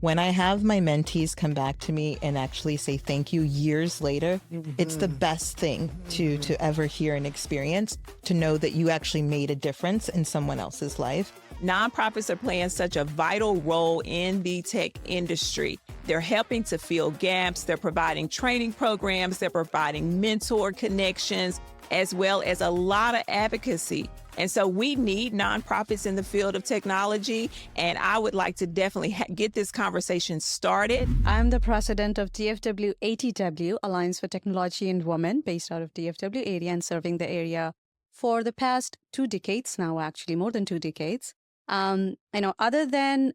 When I have my mentees come back to me and actually say thank you years later, it's the best thing to ever hear and experience, to know that you actually made a difference in someone else's life. Nonprofits are playing such a vital role in the tech industry. They're helping to fill gaps. They're providing training programs. They're providing mentor connections, as well as a lot of advocacy. And so we need nonprofits in the field of technology, and I would like to definitely get this conversation started. I'm the president of DFW ATW, Alliance for Technology and Women, based out of DFW area and serving the area for the past 2 decades now, actually, more than 2 decades. Other than,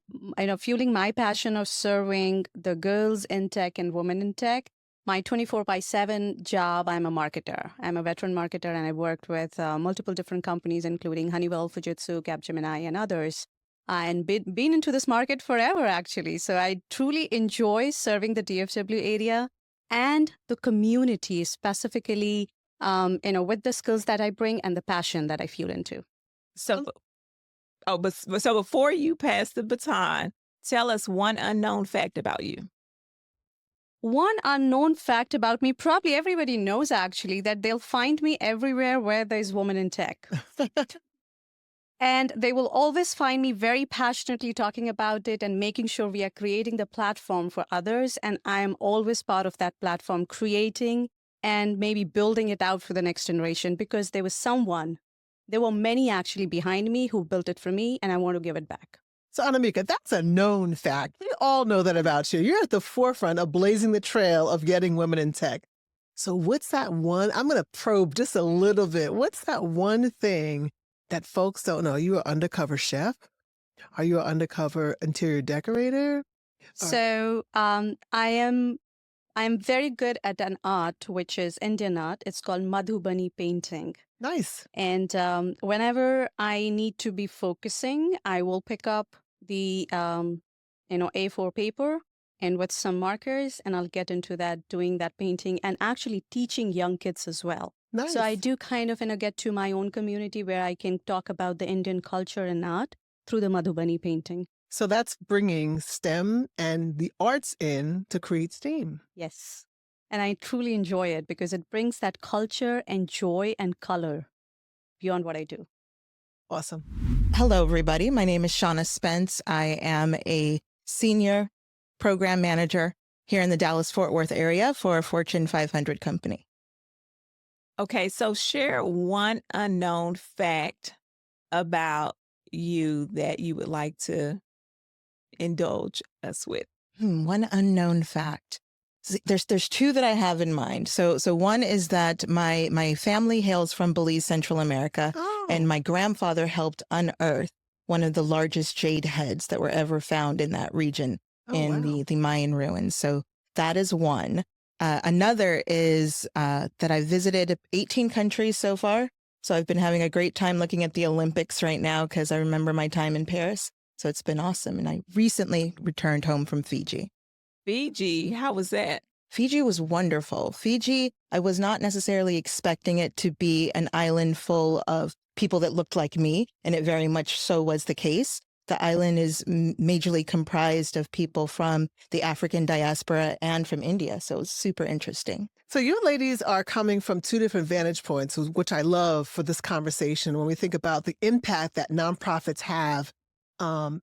fueling my passion of serving the girls in tech and women in tech, my 24/7 job, I'm a marketer. I'm a veteran marketer, and I worked with multiple different companies, including Honeywell, Fujitsu, Capgemini, and others. And been into this market forever, actually. So I truly enjoy serving the DFW area and the community, specifically, with the skills that I bring and the passion that I fuel into. So before you pass the baton, tell us one unknown fact about you. One unknown fact about me, probably everybody knows actually, that they'll find me everywhere where there's women in tech. And they will always find me very passionately talking about it and making sure we are creating the platform for others. And I am always part of that platform, creating and maybe building it out for the next generation, because there were many actually behind me who built it for me, and I want to give it back. So, Anamika, that's a known fact. We all know that about you. You're at the forefront of blazing the trail of getting women in tech. So what's that one? I'm going to probe just a little bit. What's that one thing that folks don't know? Are you an undercover chef? Are you an undercover interior decorator? So I am very good at an art, which is Indian art. It's called Madhubani painting. Nice. And whenever I need to be focusing, I will pick up the A4 paper and with some markers, and I'll get into that, doing that painting and actually teaching young kids as well. Nice. So I do kind of get to my own community where I can talk about the Indian culture and art through the Madhubani painting. So that's bringing STEM and the arts in to create STEAM. Yes. And I truly enjoy it because it brings that culture and joy and color beyond what I do. Awesome. Hello, everybody. My name is Shawna Spence. I am a senior program manager here in the Dallas-Fort Worth area for a Fortune 500 company. Okay, so share one unknown fact about you that you would like to indulge us with. One unknown fact. There's 2 that I have in mind. So one is that my family hails from Belize, Central America, and my grandfather helped unearth one of the largest jade heads that were ever found in that region the Mayan ruins. So that is one. Another is that I visited 18 countries so far. So I've been having a great time looking at the Olympics right now because I remember my time in Paris. So it's been awesome. And I recently returned home from Fiji. Fiji, how was that? Fiji was wonderful. Fiji, I was not necessarily expecting it to be an island full of people that looked like me, and it very much so was the case. The island is majorly comprised of people from the African diaspora and from India, so it was super interesting. So you ladies are coming from 2 different vantage points, which I love for this conversation when we think about the impact that nonprofits have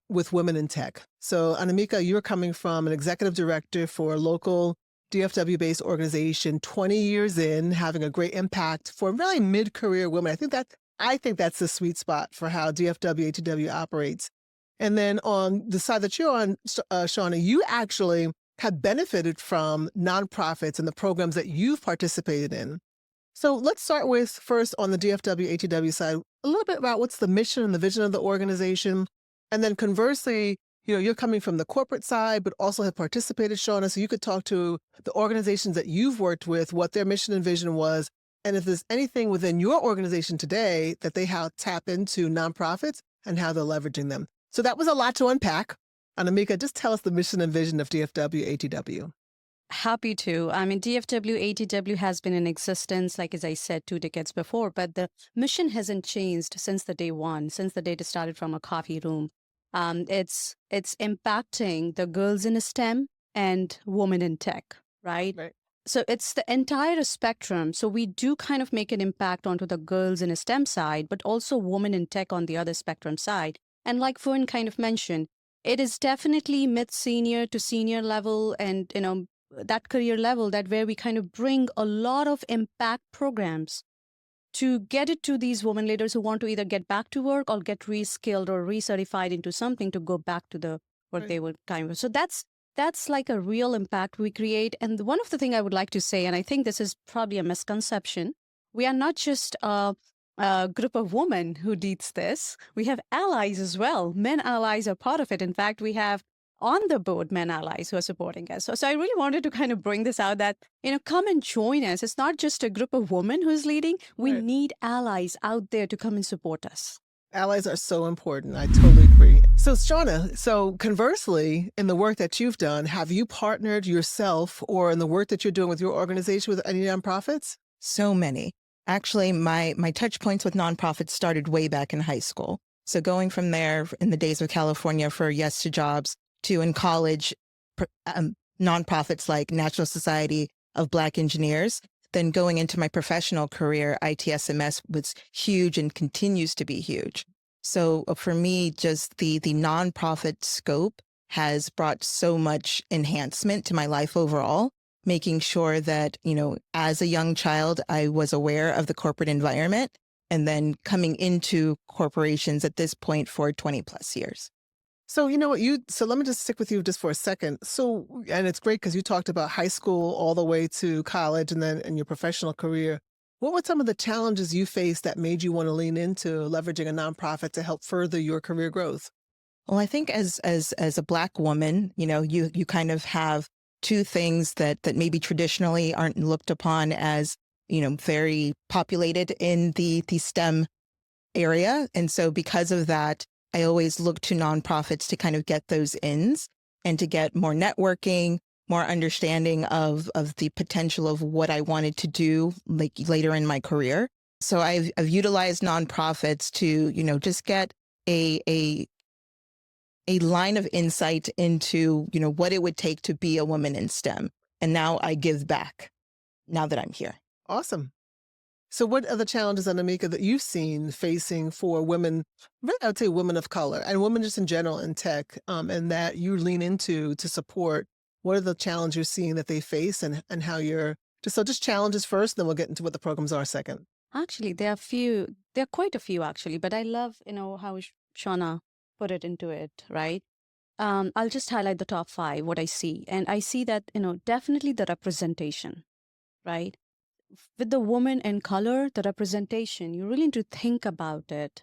with women in tech. So Anamika, you're coming from an executive director for a local DFW-based organization, 20 years in, having a great impact for really mid-career women. I think that's the sweet spot for how DFW ATW operates. And then on the side that you're on, Shawna, you actually have benefited from nonprofits and the programs that you've participated in. So let's start with first on the DFW ATW side, a little bit about what's the mission and the vision of the organization. And then conversely, you're coming from the corporate side, but also have participated, Shawna, so you could talk to the organizations that you've worked with, what their mission and vision was, and if there's anything within your organization today that they tap into nonprofits and how they're leveraging them. So that was a lot to unpack. Anamika, just tell us the mission and vision of DFW ATW. Happy to. I mean, DFW ATW has been in existence, like as I said, 2 decades before, but the mission hasn't changed since the day one, since the day it started from a coffee room. It's impacting the girls in STEM and women in tech, right? Right. So it's the entire spectrum. So we do kind of make an impact onto the girls in a STEM side, but also women in tech on the other spectrum side. And like Fern kind of mentioned, it is definitely mid-senior to senior level and, that career level that where we kind of bring a lot of impact programs to get it to these women leaders who want to either get back to work or get reskilled or recertified into something to go back to the work Right. they were kind of. So that's like a real impact we create. And one of the things I would like to say, and I think this is probably a misconception, we are not just a group of women who leads this. We have allies as well. Men allies are part of it. In fact, we have on the board men allies who are supporting us. So I really wanted to kind of bring this out that, come and join us. It's not just a group of women who's leading. We Right. need allies out there to come and support us. Allies are so important. I totally agree. So, Shawna, so conversely, in the work that you've done, have you partnered yourself or in the work that you're doing with your organization with any nonprofits? So many. Actually, my touch points with nonprofits started way back in high school. So going from there in the days of California for Yes to Jobs to in college, nonprofits like National Society of Black Engineers, then going into my professional career, ITSMS was huge and continues to be huge. So for me, just the nonprofit scope has brought so much enhancement to my life overall, making sure that, as a young child, I was aware of the corporate environment and then coming into corporations at this point for 20 plus years. So, you know what, so let me just stick with you just for a second. So, and it's great because you talked about high school all the way to college and then in your professional career. What were some of the challenges you faced that made you want to lean into leveraging a nonprofit to help further your career growth? Well, I think as a Black woman, you kind of have two things that maybe traditionally aren't looked upon as, very populated in the STEM area. And so because of that, I always look to nonprofits to kind of get those ins and to get more networking, more understanding of the potential of what I wanted to do like later in my career. So I've utilized nonprofits to, just get a line of insight into, what it would take to be a woman in STEM. And now I give back now that I'm here. Awesome. So what are the challenges, Anamika, that you've seen facing for women, really, I would say women of color and women just in general in tech, and that you lean into to support? What are the challenges you're seeing that they face and how just challenges first, then we'll get into what the programs are second. Actually, there are quite a few actually, but I love, how Shawna put it into it, right? I'll just highlight the top 5, what I see. And I see that, definitely the representation, right? With the woman in color, the representation, you really need to think about it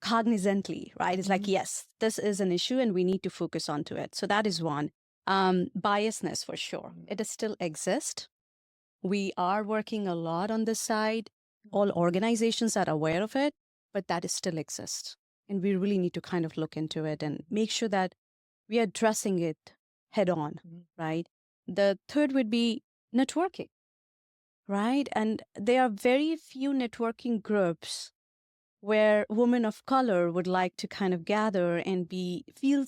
cognizantly, right? It's like, yes, this is an issue and we need to focus onto it. So that is one. Biasness for sure. It does still exist. We are working a lot on this side. All organizations are aware of it, but that is still exists. And we really need to kind of look into it and make sure that we are addressing it head on, right? The third would be networking, right? And there are very few networking groups where women of color would like to kind of gather and feel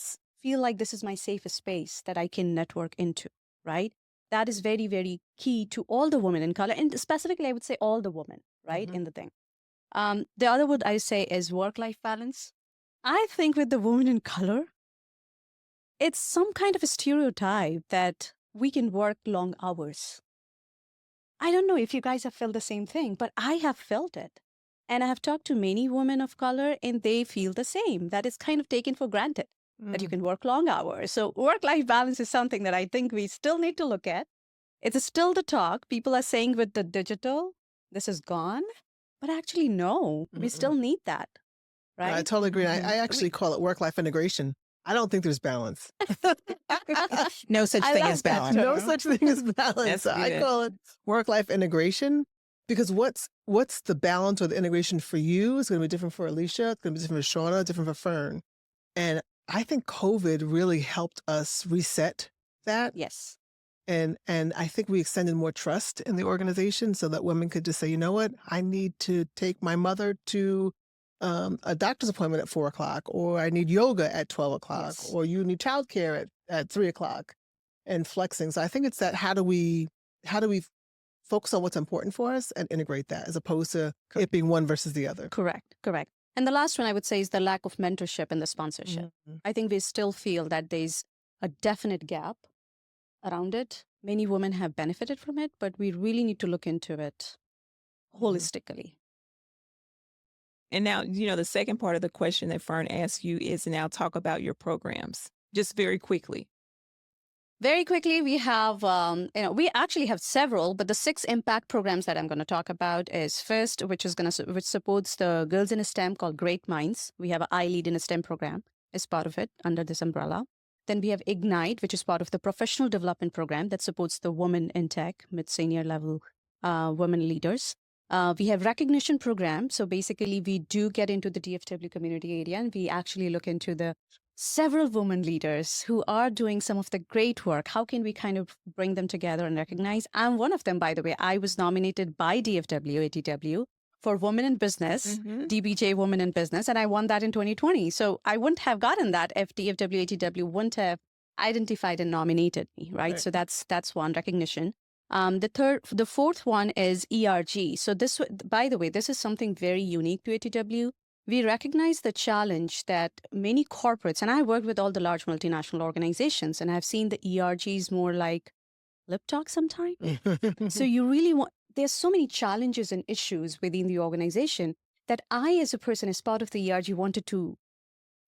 like this is my safest space that I can network into, right? That is very, very key to all the women in color, and specifically, I would say all the women, right, in the thing. The other would I say is work-life balance. I think with the woman in color, it's some kind of a stereotype that we can work long hours. I don't know if you guys have felt the same thing, but I have felt it. And I have talked to many women of color, and they feel the same. That is kind of taken for granted, that you can work long hours. So work-life balance is something that I think we still need to look at. It's still the talk. People are saying with the digital, this is gone. But actually, no, we still need that, right? I totally agree. I actually call it work-life integration. I don't think there's balance. No such I thing love as that balance. term. No such thing as balance. That's I good. call it work-life integration because what's the balance or the integration for you is going to be different for Alicia. It's going to be different for Shawna, different for Fern. And I think COVID really helped us reset that. Yes. And I think we extended more trust in the organization so that women could just say, you know what, I need to take my mother to a doctor's appointment at 4 o'clock, or I need yoga at 12 o'clock, Yes. or you need childcare at 3 o'clock, and flexing. So I think it's that how do we focus on what's important for us and integrate that as opposed to it being one versus the other. Correct. And the last one I would say is the lack of mentorship and the sponsorship. Mhm. I think we still feel that there's a definite gap around it. Many women have benefited from it, but we really need to look into it holistically. And now, the second part of the question that Fern asked you is now talk about your programs, just very quickly. Very quickly, we have, we actually have several, but the 6 impact programs that I'm going to talk about is first, which supports the girls in STEM called Great Minds. We have an I Lead in a STEM program as part of it under this umbrella. Then we have Ignite, which is part of the professional development program that supports the women in tech, mid-senior level women leaders. We have recognition program. So basically, we do get into the DFW community area, and we actually look into the several women leaders who are doing some of the great work. How can we kind of bring them together and recognize? I'm one of them, by the way. I was nominated by DFW, ATW, for Women in Business, DBJ Women in Business, and I won that in 2020. So I wouldn't have gotten that if DFW, ATW wouldn't have identified and nominated me, right? So that's one recognition. The fourth one is ERG. So this, by the way, this is something very unique to ATW. We recognize the challenge that many corporates, and I work with all the large multinational organizations, and I've seen the ERGs more like lip talk sometimes. So you really there's so many challenges and issues within the organization that I, as a person, as part of the ERG, wanted to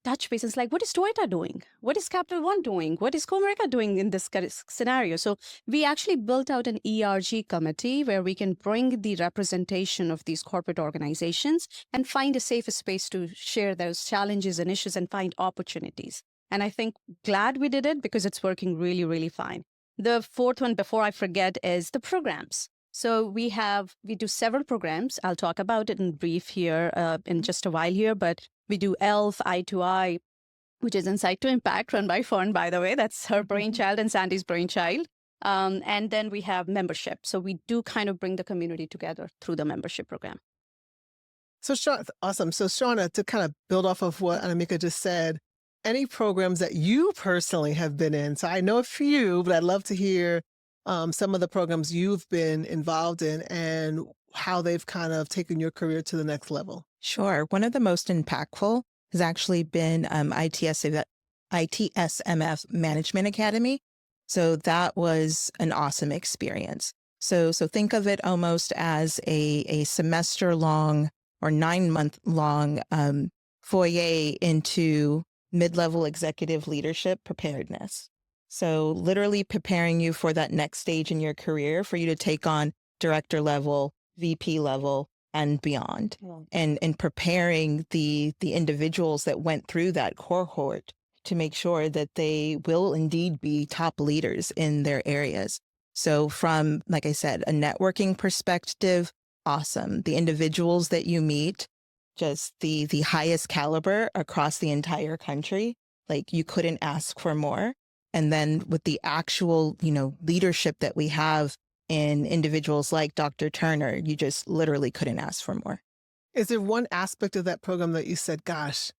touch base. It's like, what is Toyota doing? What is Capital One doing? What is Comerica doing in this scenario? So we actually built out an ERG committee where we can bring the representation of these corporate organizations and find a safer space to share those challenges and issues and find opportunities. And I think glad we did it because it's working really, really fine. The fourth one, before I forget, is the programs. So we do several programs. I'll talk about it in brief here in just a while here, but we do ELF, I2I, which is Insight to Impact, run by Fern, by the way. That's her brainchild and Sandy's brainchild. And then we have membership. So we do kind of bring the community together through the membership program. So awesome. So Shawna, to kind of build off of what Anamika just said, any programs that you personally have been in? So I know a few, but I'd love to hear some of the programs you've been involved in and how they've kind of taken your career to the next level. Sure. One of the most impactful has actually been ITSMF Management Academy. So that was an awesome experience. So think of it almost as a semester-long or 9-month-long foyer into mid-level executive leadership preparedness. So literally preparing you for that next stage in your career for you to take on director level, VP level, and beyond. And preparing the individuals that went through that cohort to make sure that they will indeed be top leaders in their areas. So from, like I said, a networking perspective, awesome. The individuals that you meet, just the highest caliber across the entire country, like you couldn't ask for more. And then with the actual, leadership that we have in individuals like Dr. Turner, you just literally couldn't ask for more. Is there one aspect of that program that you said, gosh,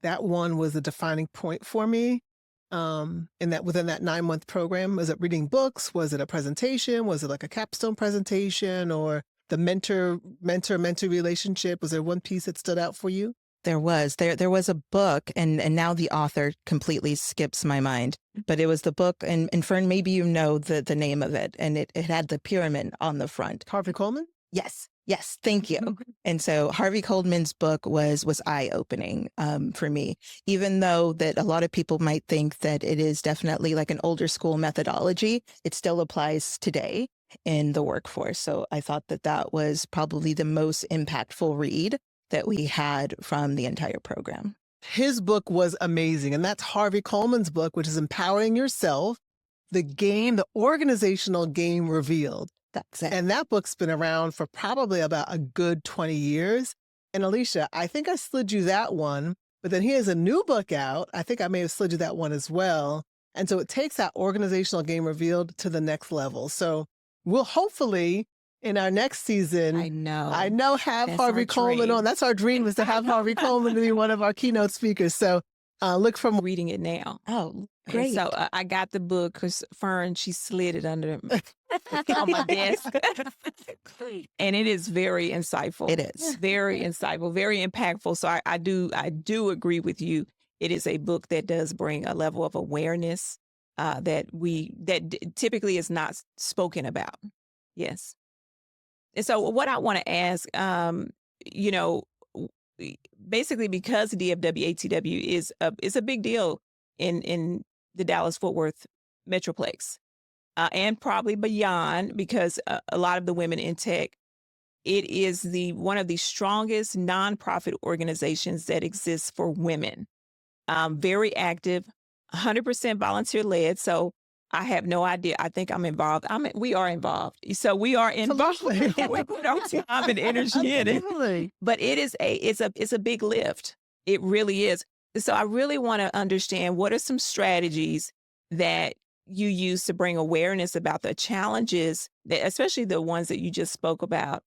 that one was a defining point for me within that 9-month program? Was it reading books? Was it a presentation? Was it like a capstone presentation or the mentor-mentee relationship? Was there one piece that stood out for you? There was a book, and now the author completely skips my mind, but it was the book, and Fern, maybe you know the name of it, and it had the pyramid on the front. Harvey Coleman? Yes, thank you. And so Harvey Coleman's book was eye-opening for me, even though that a lot of people might think that it is definitely like an older school methodology, it still applies today in the workforce. So I thought that was probably the most impactful read that we had from the entire program. His book was amazing. And that's Harvey Coleman's book, which is Empowering Yourself, the organizational game revealed. That's it. And that book's been around for probably about a good 20 years. And Alicia, I think I slid you that one, but then he has a new book out. I think I may have slid you that one as well. And so it takes that organizational game revealed to the next level. So we'll hopefully In our next season, I know. have That's Harvey our Coleman dream. on. That's our dream, is to have Harvey Coleman to be one of our keynote speakers. So look for more. Reading it now. Oh, And great. so I got the book because Fern, she slid it under on my desk. And it is very insightful. It is. Very insightful, very impactful. So I do agree with you. It is a book that does bring a level of awareness that typically is not spoken about. Yes. And so what I want to ask, you know, basically because DFW ATW is a big deal in the Dallas-Fort Worth Metroplex, and probably beyond, because a lot of the women in tech, it is one of the strongest nonprofit organizations that exists for women. Very active, 100% volunteer led. So I have no idea. I think I'm involved. We are involved. So we are involved. We put our time and energy in it. But it's a big lift. It really is. So I really want to understand, what are some strategies that you use to bring awareness about the challenges, that, especially the ones that you just spoke about,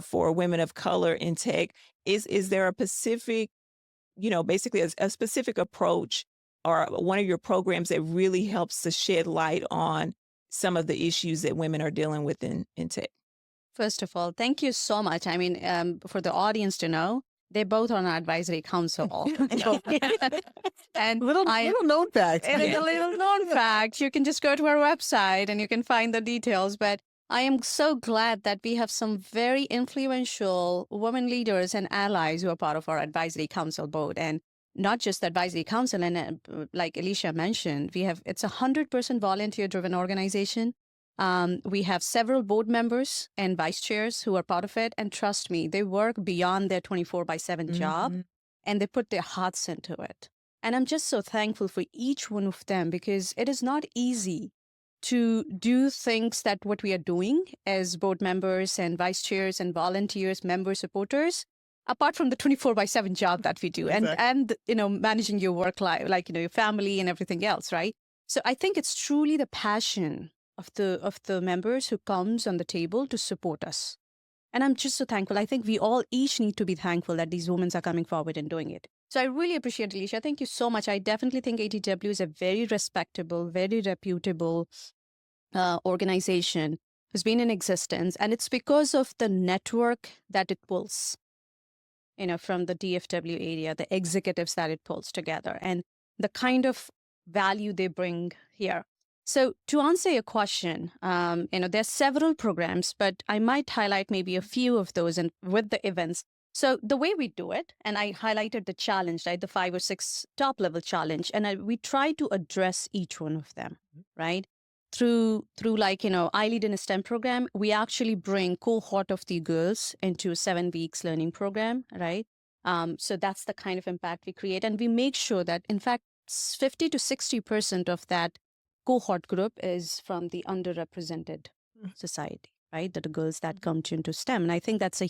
for women of color in tech? Is there a specific, basically a specific approach or one of your programs that really helps to shed light on some of the issues that women are dealing with in tech? First of all, thank you so much. I mean, for the audience to know, they both are on our advisory council. And Little known fact. And it's a little known fact. You can just go to our website and you can find the details. But I am so glad that we have some very influential women leaders and allies who are part of our advisory council board. And not just the advisory council. And like Alicia mentioned, it's 100% volunteer-driven organization. We have several board members and vice chairs who are part of it. And trust me, they work beyond their 24/7 job, and they put their hearts into it. And I'm just so thankful for each one of them, because it is not easy to do things that what we are doing as board members and vice chairs and volunteers, member supporters, apart from the 24/7 job that we do. Exactly. And managing your work life, like, your family and everything else, right? So I think it's truly the passion of the members who comes on the table to support us. And I'm just so thankful. I think we all each need to be thankful that these women are coming forward and doing it. So I really appreciate it, Alicia. Thank you so much. I definitely think ATW is a very respectable, very reputable organization who's been in existence. And it's because of the network that it pulls, from the DFW area, the executives that it pulls together, and the kind of value they bring here. So to answer your question, there's several programs, but I might highlight maybe a few of those and with the events. So the way we do it, and I highlighted the challenge, right? The 5 or 6 top level challenge. And we try to address each one of them, right? Through I Lead in a STEM program, we actually bring cohort of the girls into a 7 weeks learning program, right? So that's the kind of impact we create. And we make sure that, in fact, 50 to 60% of that cohort group is from the underrepresented society, right? The girls that come into STEM. And I think that's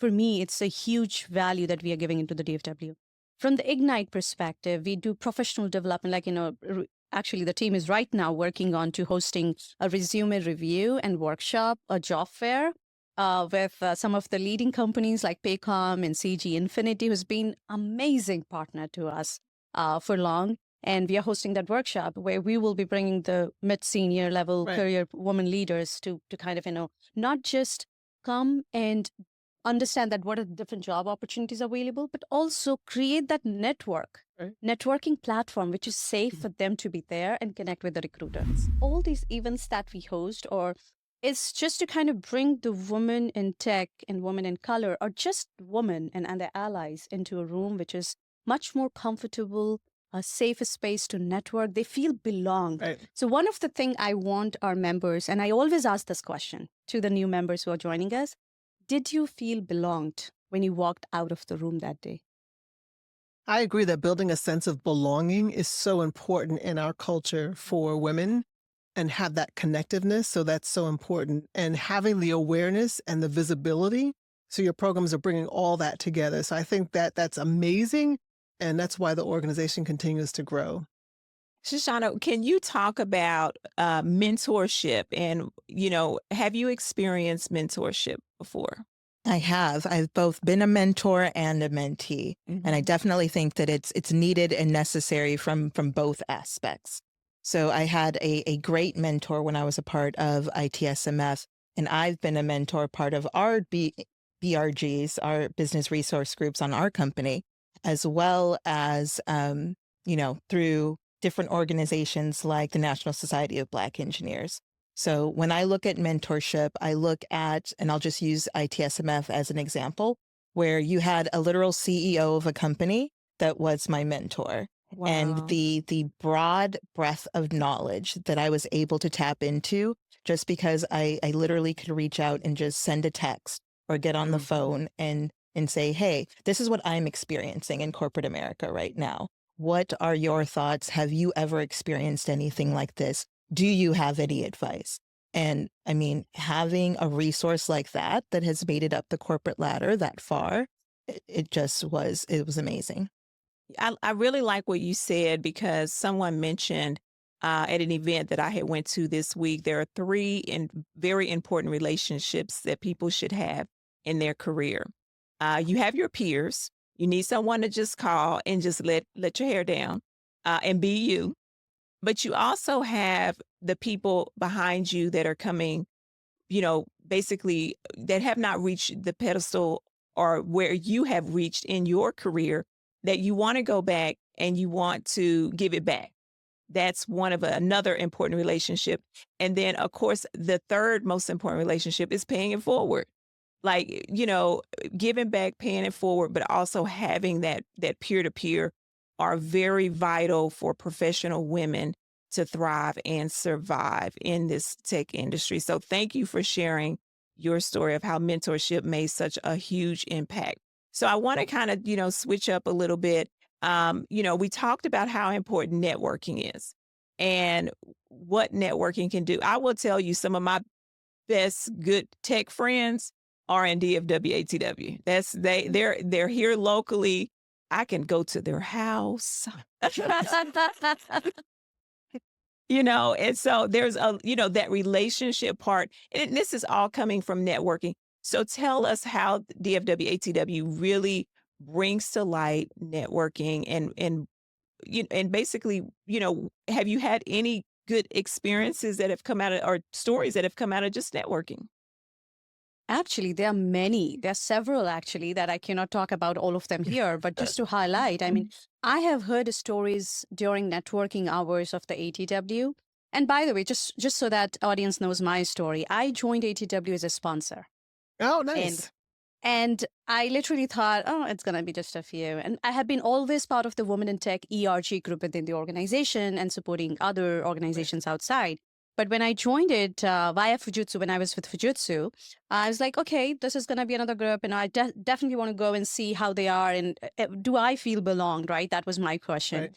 for me, it's a huge value that we are giving into the DFW. From the Ignite perspective, we do professional development, actually, the team is right now working on hosting a resume review and workshop, a job fair with some of the leading companies like Paycom and CG Infinity, who's been amazing partner to us for long. And we are hosting that workshop where we will be bringing the mid-senior level career women leaders to kind of, not just come and understand that what are the different job opportunities available, but also create that networking platform, which is safe for them to be there and connect with the recruiters. All these events that we host, or it's just to kind of bring the women in tech and women in color, or just women and their allies into a room which is much more comfortable, a safe space to network. They feel belonged. Right. So one of the things I want our members, and I always ask this question to the new members who are joining us, did you feel belonged when you walked out of the room that day? I agree that building a sense of belonging is so important in our culture for women, and have that connectiveness. So that's so important. And having the awareness and the visibility. So your programs are bringing all that together. So I think that that's amazing. And that's why the organization continues to grow. Shoshana, can you talk about mentorship and, have you experienced mentorship before? I have. I've both been a mentor and a mentee, and I Mhm. definitely think that it's needed and necessary from both aspects. So I had a great mentor when I was a part of ITSMF, and I've been a mentor part of our BRGs, our business resource groups on our company, as well as through different organizations like the National Society of Black Engineers. So when I look at mentorship, I look at, and I'll just use ITSMF as an example, where you had a literal CEO of a company that was my mentor. And Wow. the broad breadth of knowledge that I was able to tap into just because I literally could reach out and just send a text or get on the phone and say, hey, this is what I'm experiencing in corporate America right now. What are your thoughts? Have you ever experienced anything like this? Do you have any advice? And I mean, having a resource like that that has made it up the corporate ladder that far, it was amazing. I really like what you said because someone mentioned at an event that I had went to this week, there are very important relationships that people should have in their career. You have your peers. You need someone to just call and just let your hair down and be you. But you also have the people behind you that are coming, basically that have not reached the pedestal or where you have reached in your career that you want to go back and you want to give it back. That's another important relationship. And then, of course, the third most important relationship is paying it forward. Like, giving back, paying it forward, but also having that peer to peer are very vital for professional women to thrive and survive in this tech industry. So thank you for sharing your story of how mentorship made such a huge impact. So I want to kind of, switch up a little bit. We talked about how important networking is and what networking can do. I will tell you some of my best good tech friends are in DFW. They're here locally. I can go to their house. And so there's that relationship part. And this is all coming from networking. So tell us how DFW really brings to light networking and basically, have you had any good experiences that have come out of or stories that have come out of just networking? Actually, there are many. There are several actually that I cannot talk about all of them here, but just to highlight, I mean, I have heard stories during networking hours of the ATW. And by the way, just so that audience knows my story, I joined ATW as a sponsor. Oh, And nice. and I literally thought, oh, it's going to be just a few. And I have been always part of the Women in Tech ERG group within the organization and supporting other Right. organizations outside. But when I joined it via Fujitsu, when I was with Fujitsu, I was like, okay, this is going to be another group. And I definitely want to go and see how they are. And do I feel belonged, right? That was my question. Right.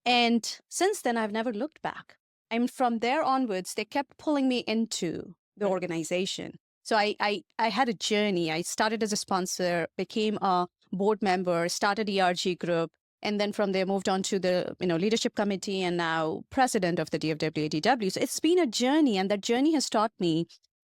And since then, I've never looked back. I mean, from there onwards, they kept pulling me into the Right. organization. So I had a journey. I started as a sponsor, became a board member, started ERG group, and then from there moved on to the leadership committee and now president of the DFW ADW. So it's been a journey, and that journey has taught me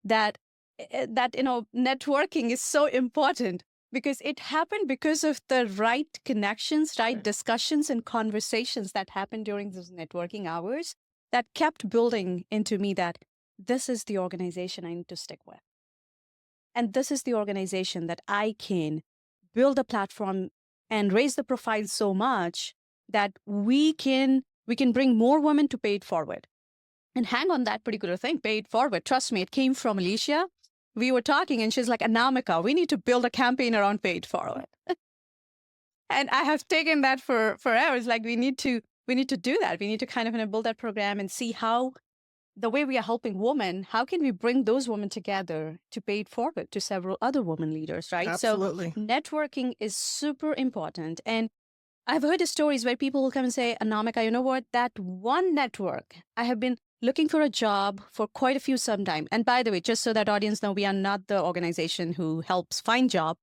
that networking is so important because it happened because of the right connections, right Right. discussions and conversations that happened during those networking hours that kept building into me that this is the organization I need to stick with. And this is the organization that I can build a platform and raise the profile so much that we can bring more women to pay it forward. And hang on that particular thing, pay it forward. Trust me, it came from Alicia. We were talking and she's like, Anamika, we need to build a campaign around pay it forward. And I have taken that for forever. It's like we need to do that. We need to kind of build that program and see how the way we are helping women, how can we bring those women together to pay it forward to several other women leaders, right? So Absolutely. networking is super important. And I've heard the stories where people will come and say, Anamika, you know what? That one network, I have been looking for a job for quite a few some time. And by the way, just so that audience know, we are not the organization who helps find job.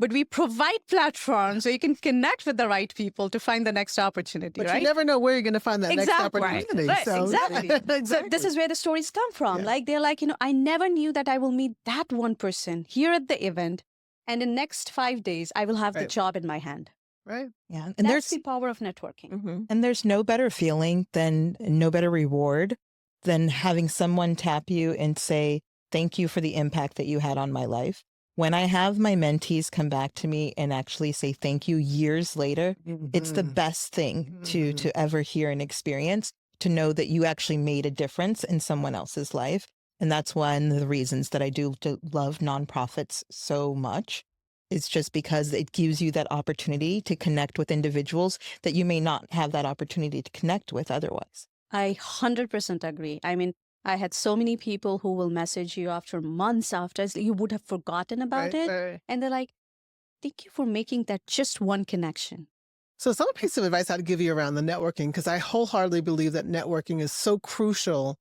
but we provide platforms so you can connect with the right people to find the next opportunity, But right? you never know where you're going to find that next opportunity. Right, So, exactly. So this is where the stories come from. Yeah. Like, they're like, I never knew that I will meet that one person here at the event, and in next 5 days, I will have the Right. job in my hand. Right. Yeah. And that's the power of networking. Mm-hmm. And there's no better feeling than, no better reward than having someone tap you and say, thank you for the impact that you had on my life. When I have my mentees come back to me and actually say thank you years later, it's the best thing to ever hear and experience, to know that you actually made a difference in someone else's life. And that's one of the reasons that I do love nonprofits so much. It's just because it gives you that opportunity to connect with individuals that you may not have that opportunity to connect with otherwise. I 100% agree. I mean, I had so many people who will message you after months after, you would have forgotten about it. Right. And they're like, thank you for making that just one connection. So some piece of advice I'd give you around the networking, because I wholeheartedly believe that networking is so crucial,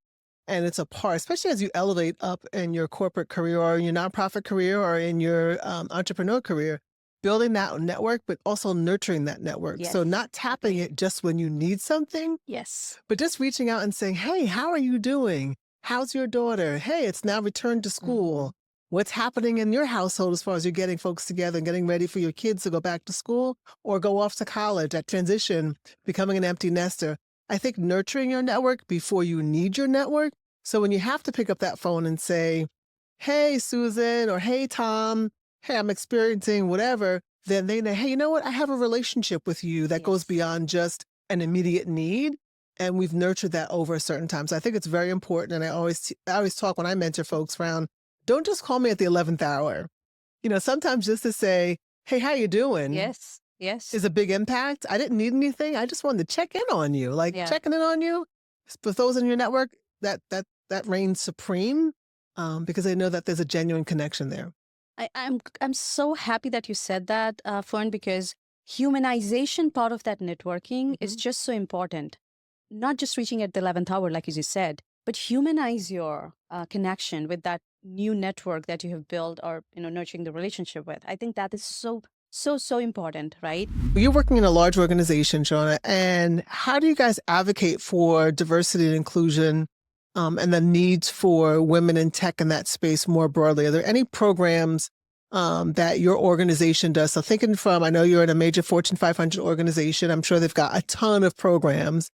and it's a part, especially as you elevate up in your corporate career or in your nonprofit career or in your entrepreneur career, building that network, but also nurturing that network. Yes. So not tapping it just when you need something, Yes. but just reaching out and saying, hey, how are you doing? How's your daughter? Hey, it's now returned to school. What's happening in your household as far as you're getting folks together and getting ready for your kids to go back to school or go off to college, that transition, becoming an empty nester? I think nurturing your network before you need your network. So when you have to pick up that phone and say, hey, Susan, or hey, Tom, hey, I'm experiencing whatever, then they know, hey, you know what? I have a relationship with you that goes beyond just an immediate need. And we've nurtured that over a certain time. So I think it's very important. And I always talk when I mentor folks around, don't just call me at the 11th hour. Sometimes just to say, hey, how you doing? Yes. Is a big impact. I didn't need anything. I just wanted to check in on you. Checking in on you, with those in your network, that reigns supreme, because they know that there's a genuine connection there. I'm so happy that you said that, Fern, because humanization part of that networking is just so important. Not just reaching at the 11th hour, like you said, but humanize your connection with that new network that you have built or, nurturing the relationship with. I think that is so important, right? You're working in a large organization, Shawna, and how do you guys advocate for diversity and inclusion and the needs for women in tech in that space more broadly? Are there any programs that your organization does? So thinking from, I know you're in a major Fortune 500 organization. I'm sure they've got a ton of programs.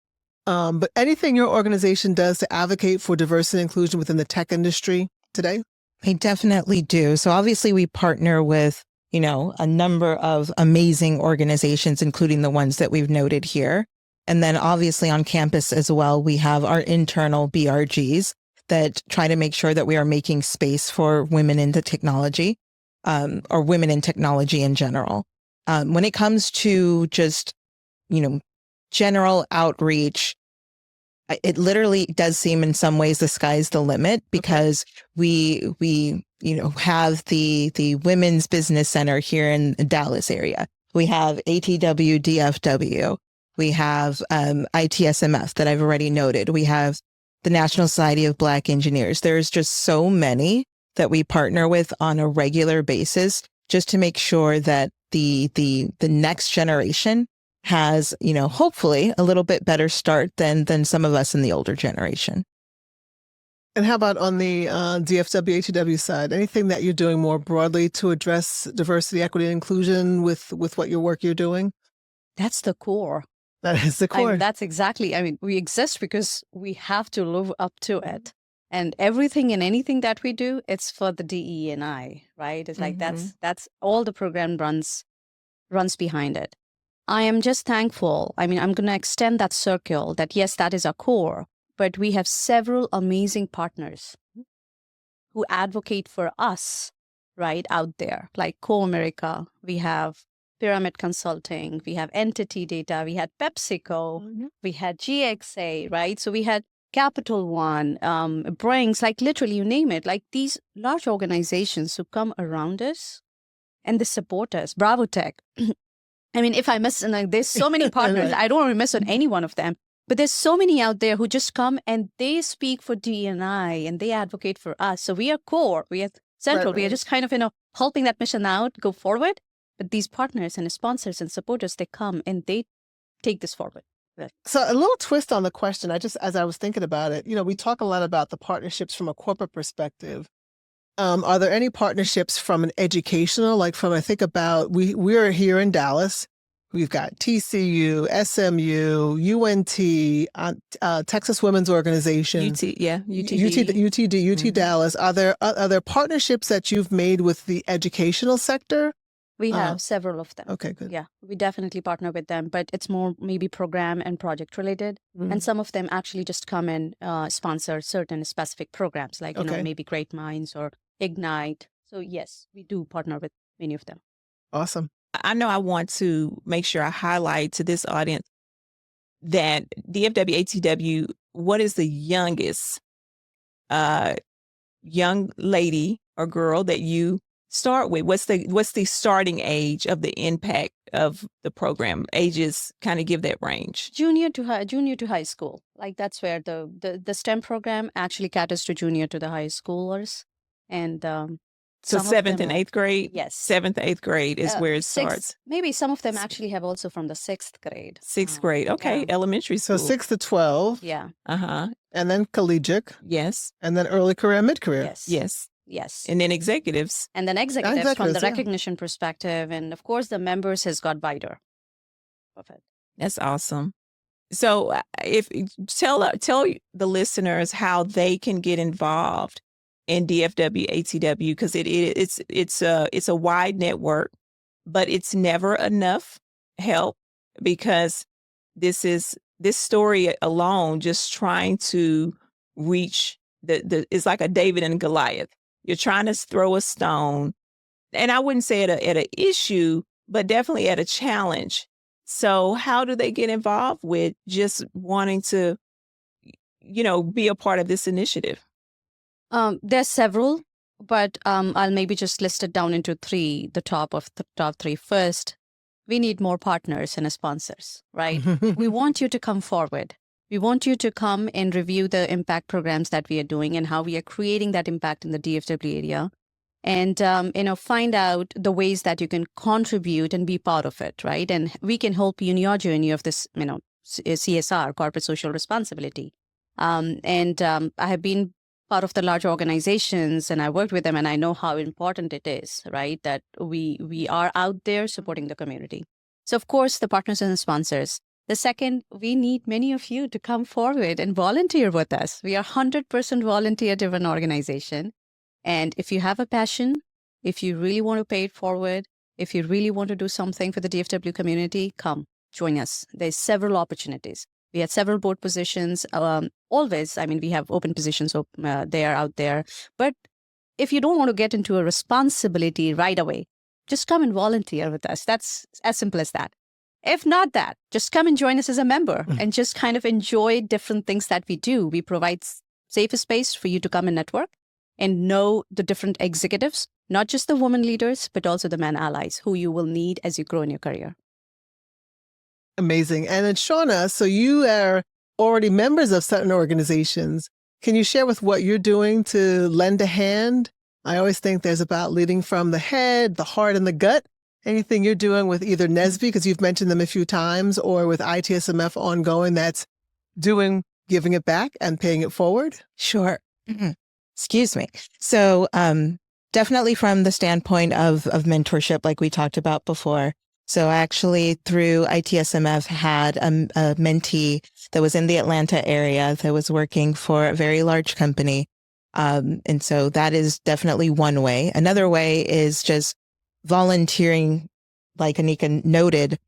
But anything your organization does to advocate for diversity and inclusion within the tech industry today? I definitely do. So obviously we partner with, a number of amazing organizations, including the ones that we've noted here. And then obviously on campus as well, we have our internal BRGs that try to make sure that we are making space for women into technology, or women in technology in general. When it comes to just, general outreach, it literally does seem in some ways the sky's the limit, because we have the Women's Business Center here in the Dallas area. We have ATW DFW. We have ITSMF that I've already noted. We have the National Society of Black Engineers. There's just so many that we partner with on a regular basis, just to make sure that the next generation has, hopefully a little bit better start than some of us in the older generation. And how about on the DFW, ATW side? Anything that you're doing more broadly to address diversity, equity, and inclusion with what your work you're doing? That's the core. That is the core. That's exactly. we exist because we have to live up to it. And everything and anything that we do, it's for the DE&I, right? It's like that's all the program runs behind it. I am just thankful. I'm going to extend that circle that, yes, that is our core, but we have several amazing partners who advocate for us right out there, like Co-America. We have Pyramid Consulting. We have Entity Data. We had PepsiCo. We had GXA, right? So we had Capital One, Brinks, like literally you name it, like these large organizations who come around us and they support us. Bravo Tech. If I miss, there's so many partners. I don't want to miss on any one of them. But there's so many out there who just come and they speak for D&I and they advocate for us. So we are core. We are central. We are just kind of, helping that mission out go forward. But these partners and sponsors and supporters, they come and they take this forward. So a little twist on the question, as I was thinking about it, we talk a lot about the partnerships from a corporate perspective. Are there any partnerships from an educational, I think about, we're here in Dallas. We've got TCU, SMU, UNT, Texas Women's Organization, UT Dallas. Are there partnerships that you've made with the educational sector? We have several of them. Okay, good. Yeah, we definitely partner with them, but it's more maybe program and project related. And some of them actually just come and sponsor certain specific programs, like, maybe Great Minds or Ignite. So yes, we do partner with many of them. Awesome. I know I want to make sure I highlight to this audience that DFW, ATW, what is the youngest young lady or girl that you start with? What's the starting age of the impact of the program? Ages kind of give that range. Junior to high school. Like that's where the STEM program actually caters to junior to the high schoolers. And so 7th and 8th grade? Yes. 7th, 8th grade is where it starts. Maybe some of them actually have also from the 6th grade. 6th grade. Okay. Yeah. Elementary school. So 6 to 12. Yeah. Uh-huh. And then collegiate. Yes. And then early career, mid-career. Yes. Yes. Yes. And then executives. And then executives from the recognition perspective. And of course, the members has got wider of it. That's awesome. So if tell the listeners how they can get involved in DFW, ATW, because it's a wide network, but it's never enough help, because this story alone, just trying to reach it's like a David and Goliath. You're trying to throw a stone, and I wouldn't say at an issue, but definitely at a challenge. So how do they get involved with just wanting to, be a part of this initiative? There's several, but I'll maybe just list it down into three, the top 3. First, we need more partners and sponsors, right? We want you to come forward. We want you to come and review the impact programs that we are doing and how we are creating that impact in the DFW area. And, find out the ways that you can contribute and be part of it, right? And we can help you in your journey of this, CSR, corporate social responsibility. I have been part of the large organizations, and I worked with them, and I know how important it is, right? That we are out there supporting the community. So, of course, the partners and the sponsors. The second, we need many of you to come forward and volunteer with us. We are 100% volunteer-driven organization. And if you have a passion, if you really want to pay it forward, if you really want to do something for the DFW community, come, join us. There's several opportunities. We had several board positions. Always, we have open positions out there. But if you don't want to get into a responsibility right away, just come and volunteer with us. That's as simple as that. If not that, just come and join us as a member and just kind of enjoy different things that we do. We provide safe space for you to come and network and know the different executives, not just the women leaders, but also the men allies who you will need as you grow in your career. Amazing. And then Shawna, so you are already members of certain organizations. Can you share with what you're doing to lend a hand? I always think there's about leading from the head, the heart, and the gut. Anything you're doing with either NSBE, because you've mentioned them a few times, or with ITSMF ongoing, that's giving it back and paying it forward? Sure. Excuse me. So definitely from the standpoint of mentorship, like we talked about before. So I actually, through ITSMF, had a mentee that was in the Atlanta area that was working for a very large company. And so that is definitely one way. Another way is just volunteering, like Anika noted.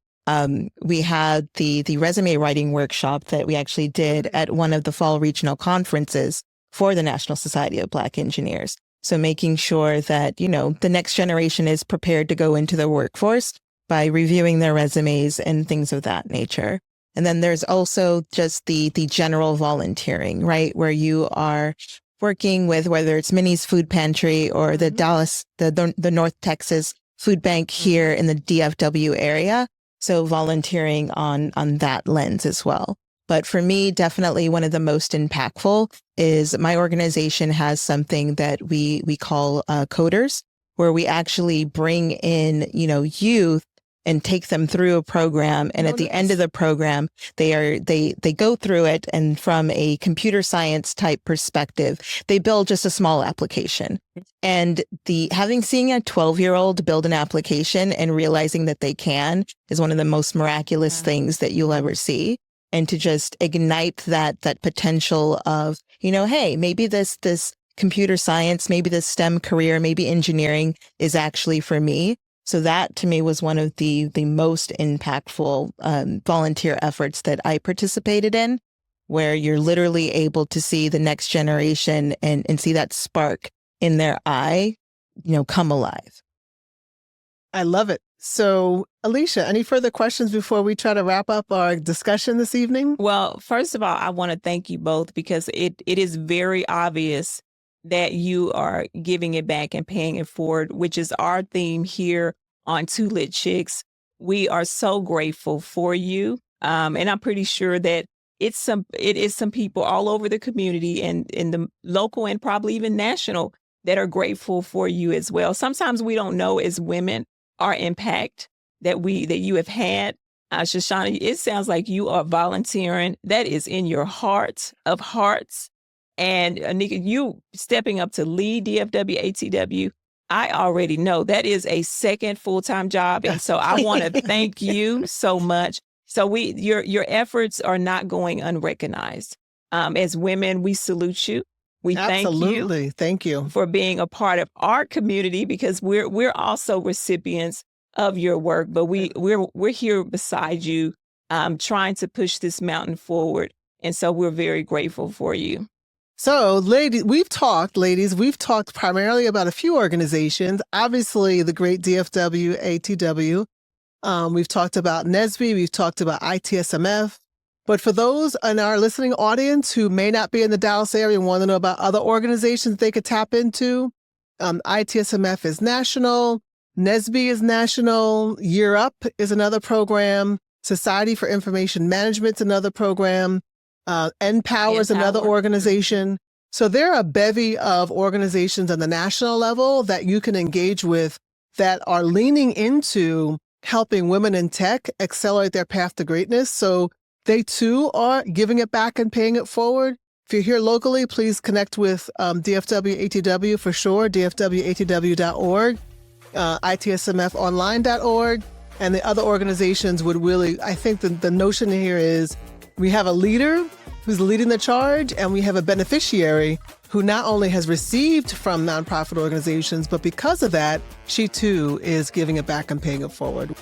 We had the resume writing workshop that we actually did at one of the fall regional conferences for the National Society of Black Engineers. So making sure that, the next generation is prepared to go into the workforce by reviewing their resumes and things of that nature. And then there's also just the general volunteering, right? Where you are working with, whether it's Minnie's Food Pantry or the Dallas, the North Texas Food Bank here in the DFW area. So volunteering on that lens as well. But for me, definitely one of the most impactful is my organization has something that we call coders. where we actually bring in, youth and take them through a program. And at the end of the program, they go through it. And from a computer science type perspective, they build just a small application. And seeing a 12-year-old build an application and realizing that they can is one of the most miraculous things that you'll ever see. And to just ignite that potential of, hey, maybe this computer science, maybe this STEM career, maybe engineering is actually for me. So that to me was one of the most impactful volunteer efforts that I participated in, where you're literally able to see the next generation and see that spark in their eye, come alive. I love it. So, Alicia, any further questions before we try to wrap up our discussion this evening? Well, first of all, I want to thank you both because it is very obvious that you are giving it back and paying it forward, which is our theme here on Two Lit Chicks. We are so grateful for you. And I'm pretty sure that it is some people all over the community and in the local and probably even national that are grateful for you as well. Sometimes we don't know as women our impact that you have had. Shawna, it sounds like you are volunteering. That is in your heart of hearts. And Anamika, you stepping up to lead DFW ATW, I already know that is a second full-time job. And so I want to thank you so much. So your efforts are not going unrecognized. As women, we salute you. We Absolutely. Thank you for being a part of our community because we're also recipients of your work, but we're here beside you, trying to push this mountain forward. And so we're very grateful for you. So, ladies, we've talked primarily about a few organizations. Obviously, the great DFW, ATW. We've talked about NSBE. We've talked about ITSMF. But for those in our listening audience who may not be in the Dallas area and want to know about other organizations they could tap into, ITSMF is national. NSBE is national. Year Up is another program. Society for Information Management is another program. NPower is another organization. So there are a bevy of organizations on the national level that you can engage with that are leaning into helping women in tech accelerate their path to greatness. So they too are giving it back and paying it forward. If you're here locally, please connect with DFW ATW for sure, dfwatw.org, itsmfonline.org, and the other organizations would really, I think the notion here is we have a leader who's leading the charge, and we have a beneficiary who not only has received from nonprofit organizations, but because of that, she too is giving it back and paying it forward.